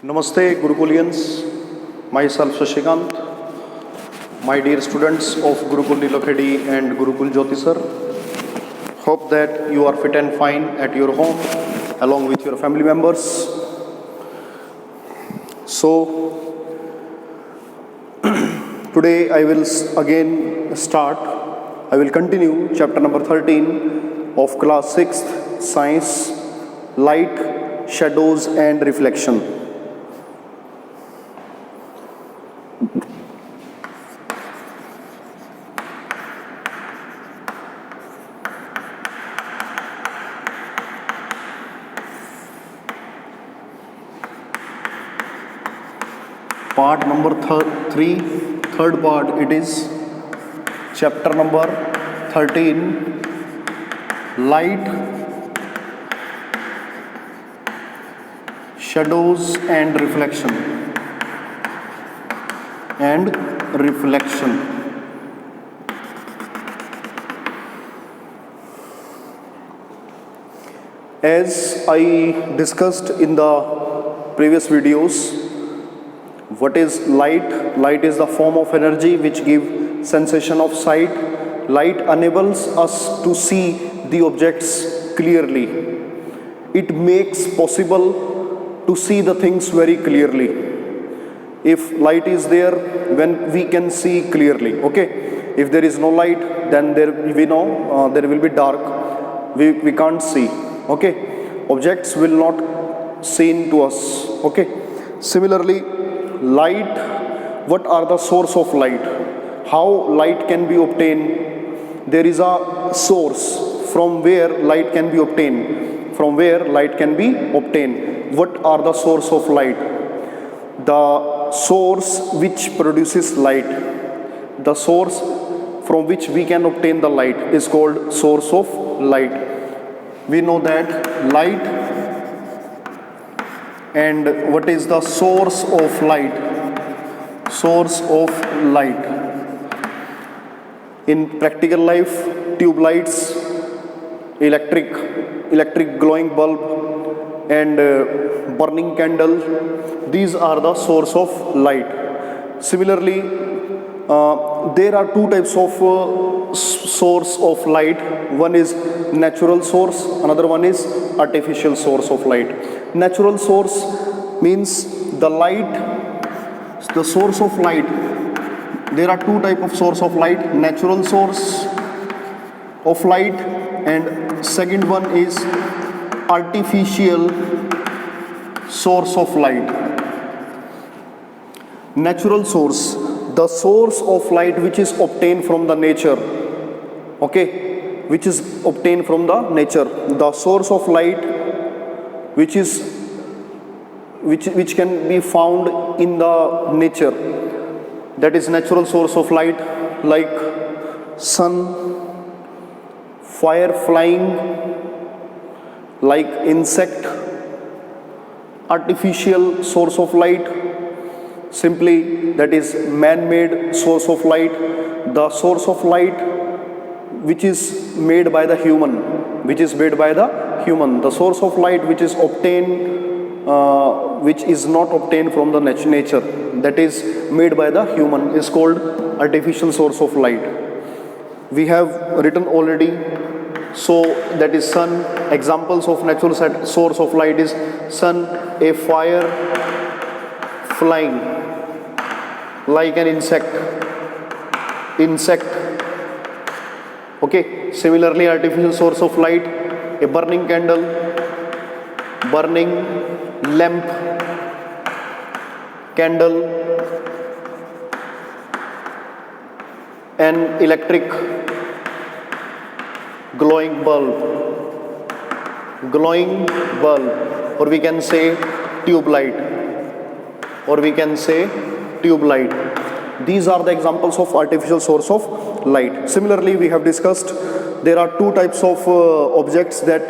Namaste Gurukulians, myself Shashikant, my dear students of Gurukul Nilokhedi and Gurukul Jyoti sir. Hope that you are fit and fine at your home along with your family members. So, today I will again start, I will continue chapter number 13 of class 6th Science, Light, Shadows and Reflection. Part number 3, third part, it is chapter number 13, Light, Shadows and Reflection. As I discussed in the previous videos, what is light? Light is the form of energy which gives sensation of sight. Light enables us to see the objects clearly. It makes possible to see the things very clearly. If light is there, when we can see clearly. Okay. If there is no light, then there will be dark. We can't see. Okay. Objects will not seen to us. Okay. Similarly, light, what are the source of light? How light can be obtained? There is a source from where light can be obtained. What are the source of light? The source which produces light, the source from which we can obtain the light is called source of light. We know that light. And what is the source of light? Source of light. In practical life, tube lights, electric glowing bulb, and burning candle, these are the source of light. Similarly, there are two types of source of light. One is natural source, another one is artificial source of light. Natural source means the source of light. There are two types of source of light: natural source of light, and second one is artificial source of light. Natural source, the source of light which is obtained from the nature. Okay, which is obtained from the nature. The source of light which can be found in the nature, that is natural source of light, like sun, fire flying, like insect. Artificial source of light, simply that is man-made source of light, the source of light which is made by the human, the source of light which is obtained, which is not obtained from the nature, that is made by the human, is called artificial source of light. We have written already. So that is sun. Examples of natural source of light is sun, a fire flying like an insect. Okay. Similarly, artificial source of light, a burning candle, burning lamp, candle, an electric glowing bulb, or we can say tube light, These are the examples of artificial source of light. Similarly, we have discussed there are two types of objects that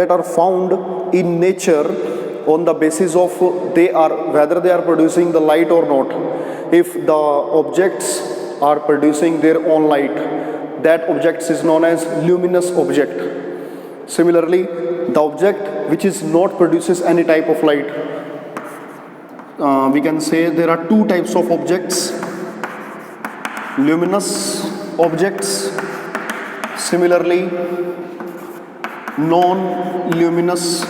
are found in nature on the basis of whether they are producing the light or not. If the objects are producing their own light, that object is known as luminous object. Similarly, the object which is not produces any type of light, we can say there are two types of objects: luminous objects, similarly non-luminous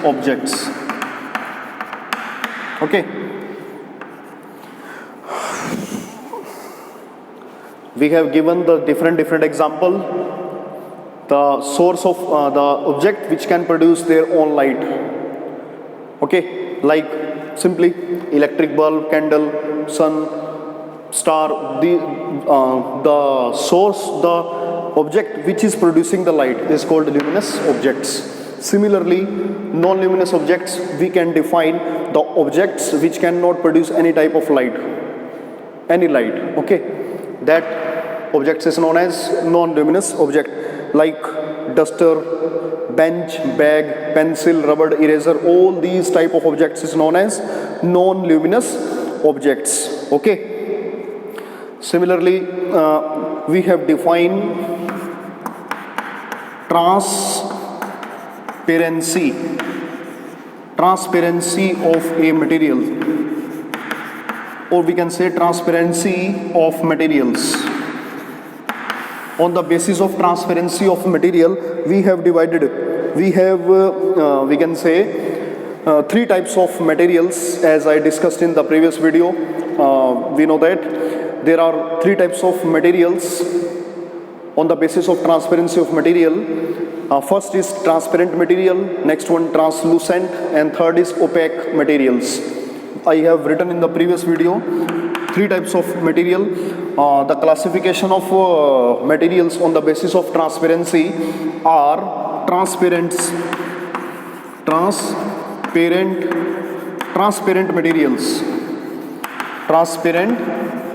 objects. Okay, we have given the different example. The source of the object which can produce their own light. Okay, like simply electric bulb, candle, sun, star. The source, the object which is producing the light is called luminous objects. Similarly, non-luminous objects, we can define the objects which cannot produce any type of light, any light. Okay, that object is known as non-luminous object, like duster, bench, bag, pencil, rubber, eraser. All these type of objects is known as non-luminous objects. Okay. Similarly, we have defined transparency of a material, or we can say transparency of materials. On the basis of transparency of material, we have divided, we can say three types of materials, as I discussed in the previous video. We know that there are three types of materials on the basis of transparency of material. First is transparent material, next one translucent, and third is opaque materials. I have written in the previous video three types of material. The classification of materials on the basis of transparency are transparent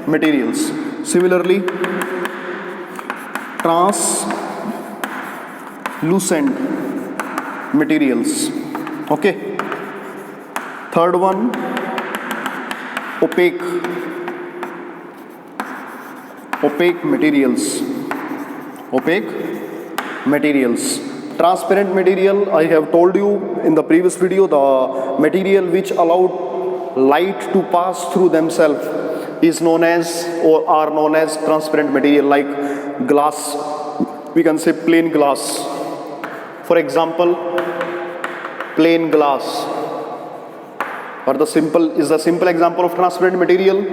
materials. Similarly, translucent materials. Okay. Third one, opaque materials. Transparent material, I have told you in the previous video, the material which allowed light to pass through themselves is known as, or are known as, transparent material, like glass. We can say plain glass. For example, plain glass, or the simple example of transparent material.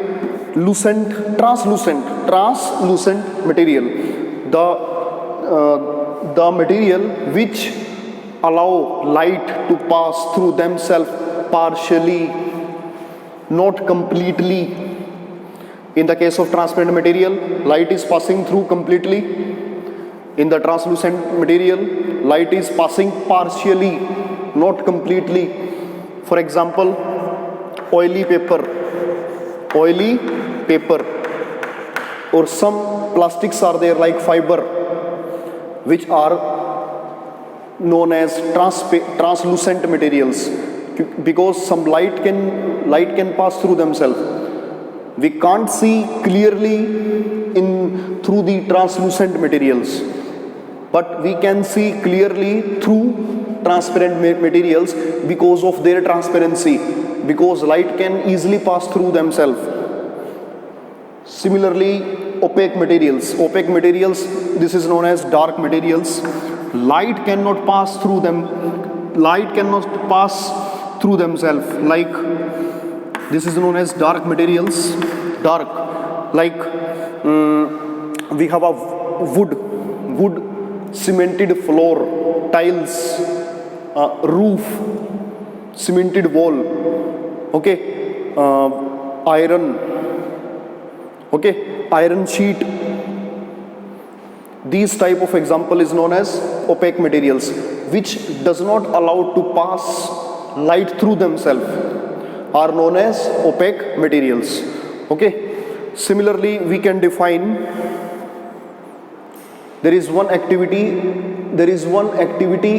Translucent material, the material which allow light to pass through themselves partially, not completely. In the case of transparent material, light is passing through completely. In the translucent material, light is passing partially, not completely. For example, oily paper, or some plastics are there like fiber, which are known as translucent materials, because some light can pass through themselves. We can't see clearly through the translucent materials, but we can see clearly through transparent materials because of their transparency, because light can easily pass through themselves. Similarly, opaque materials, this is known as dark materials. Light cannot pass through themselves, like this is known as dark materials. Like we have a wood, cemented floor, tiles, roof, cemented wall. Okay, iron sheet. These type of example is known as opaque materials, which does not allow to pass light through themselves, are known as opaque materials. Okay. Similarly, we can define, there is one activity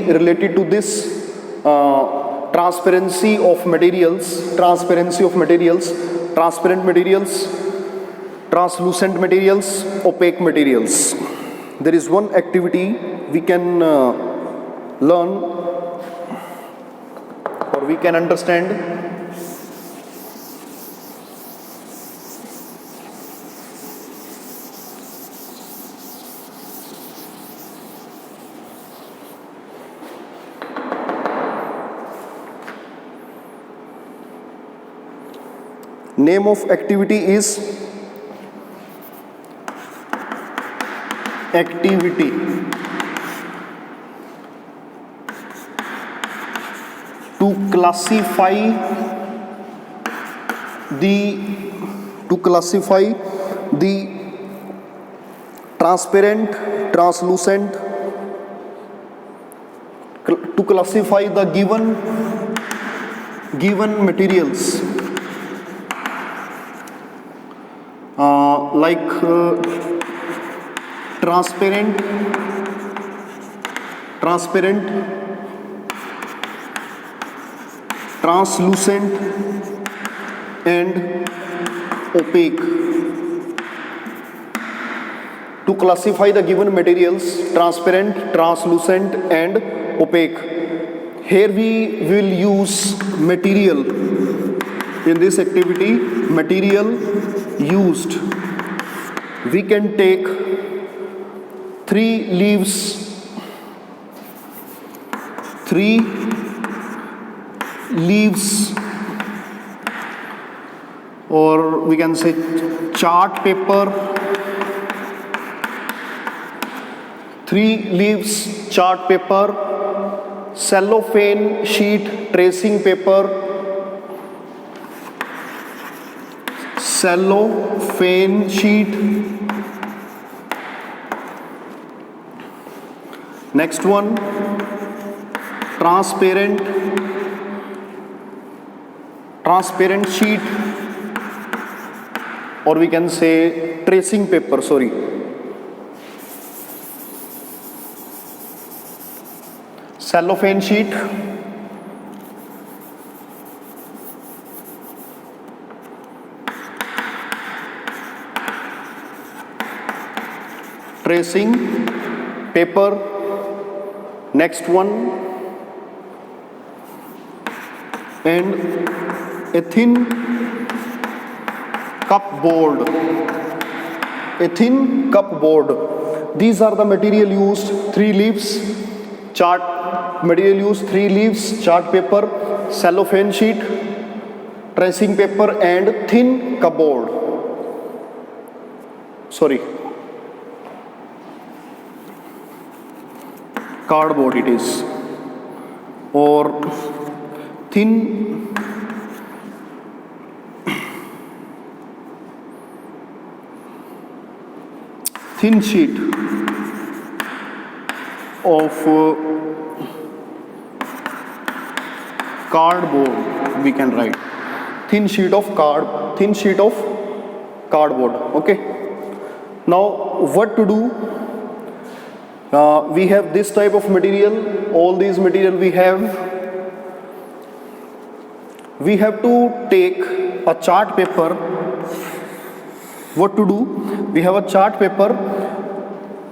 related to this transparency of materials, transparent materials, translucent materials, opaque materials. There is one activity we can learn we can understand. Name of activity is activity. To classify the transparent, translucent, to classify the given materials, like transparent, translucent and opaque. To classify the given materials, transparent, translucent and opaque. Here we will use material. In this activity, material used. We can take 3 leaves, 3 leaves, or we can say chart paper, 3 leaves, chart paper, cellophane sheet, tracing paper, cellophane sheet. Next one, transparent sheet, or we can say tracing paper, cellophane sheet, tracing paper. Next one, and a thin cupboard. These are the material used. 3 leaves, chart paper, cellophane sheet, tracing paper and thin cupboard. Cardboard it is, or thin sheet of cardboard, we can write thin sheet of cardboard. Okay, now what to do? We have this type of material. All these material we have to take a chart paper. What to do? We have a chart paper.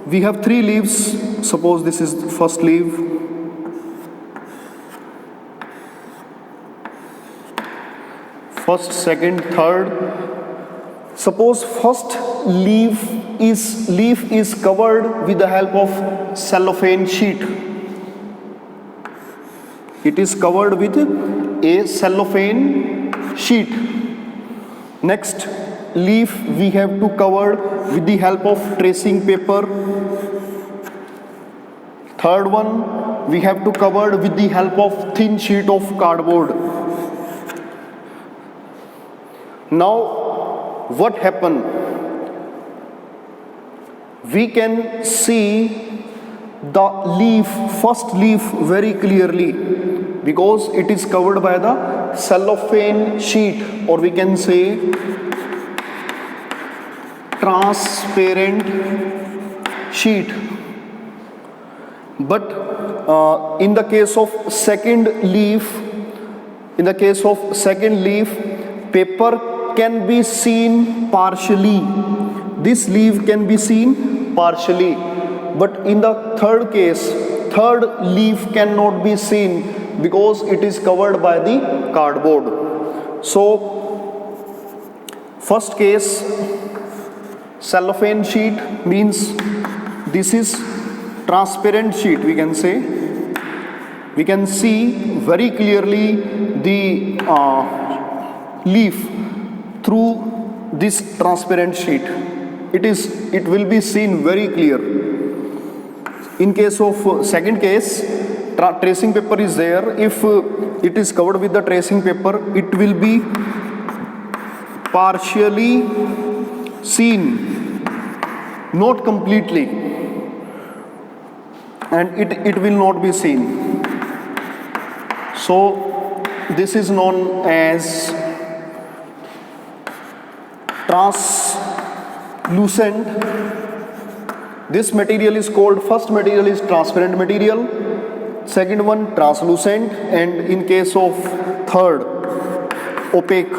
We have 3 leaves. Suppose this is the first leaf. First, second, third. Suppose first leaf is covered with the help of cellophane sheet. It is covered with a cellophane sheet. Next leaf we have to cover with the help of tracing paper. Third one we have to cover with the help of thin sheet of cardboard. Now what happened? We can see the first leaf very clearly because it is covered by the cellophane sheet, or we can say transparent sheet. But in the case of second leaf, paper can be seen partially. This leaf can be seen partially, but in the third case, third leaf cannot be seen because it is covered by the cardboard. So first case, cellophane sheet means this is transparent sheet, we can say. We can see very clearly the leaf through this transparent sheet. It will be seen very clear. In case of second case, tracing paper is there. If it is covered with the tracing paper, it will be partially seen, not completely, and it will not be seen. So this is known as translucent. This material is called, first material is transparent material, second one translucent, and in case of third, opaque.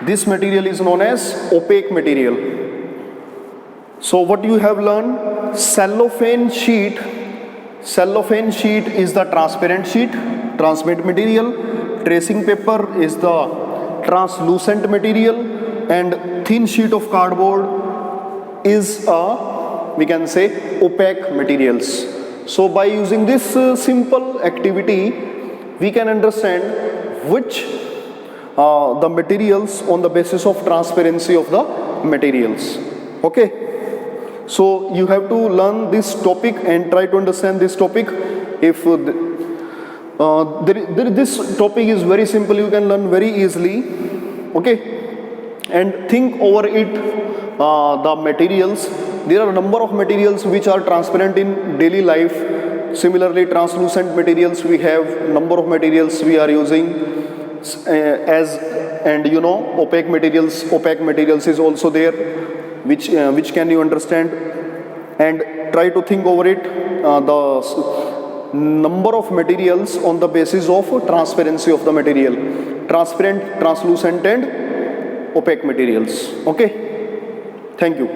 This material is known as opaque material. So what you have learned, cellophane sheet is the transparent sheet, transparent material. Tracing paper is the translucent material, and thin sheet of cardboard is we can say opaque materials. So by using this simple activity, we can understand which the materials on the basis of transparency of the materials. Okay, so you have to learn this topic and try to understand this topic. If this topic is very simple, you can learn very easily. Okay, and think over it. The materials, there are a number of materials which are transparent in daily life. Similarly, translucent materials, we have number of materials we are using and opaque materials is also there, which can you understand, and try to think over it, the number of materials on the basis of transparency of the material, transparent, translucent and opaque materials. Okay, thank you.